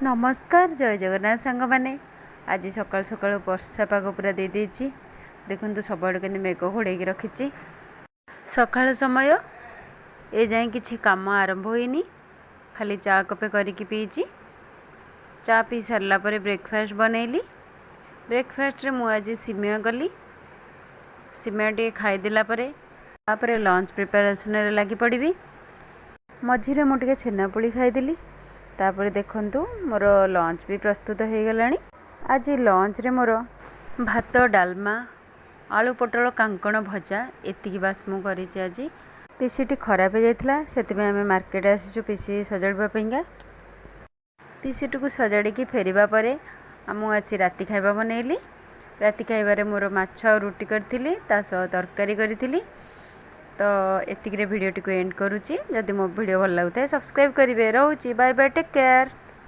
नमस्कार जय जगन्नाथ सांग मैंने आज सकाल सकाल वर्षा पाग पूरा दे देछि। देखु सबुआड़े के मेघ घोड़े रखी सकाल समय ए जाए किसी काम आरंभ होनी खाली चा कपे करके पीची। चा पी सारा पर ब्रेकफास्ट बनैली। ब्रेकफास्ट रे मु आज सिमय कली। सिमय टे खाईदेला तापर लंच प्रिपेरेसन लगी पड़ी। मझे मुझे छेनापोली खाईदेली। तापर देखंतु मोर लंच भी प्रस्तुत हो गला। आज लंच रे मोर भात डालमा आलू पोटल कांकण भजा एतिकी बास मु करी। आज पीसीटी खराब हो जाता से आम मार्केट आसीचु पीसी सजाड़ापा। पीसीटी को सजाड़ी फेरवा पर मुझे राति खाइबा बनैली। राति खाइबार मोर माछ और रुटी करी तरकारी करी। तो एतिक वीडियो टी को एंड करुच्ची। जदि मो वीडियो भल लगुता है सब्सक्राइब करेंगे। रोची बाय बाय टेक केयर।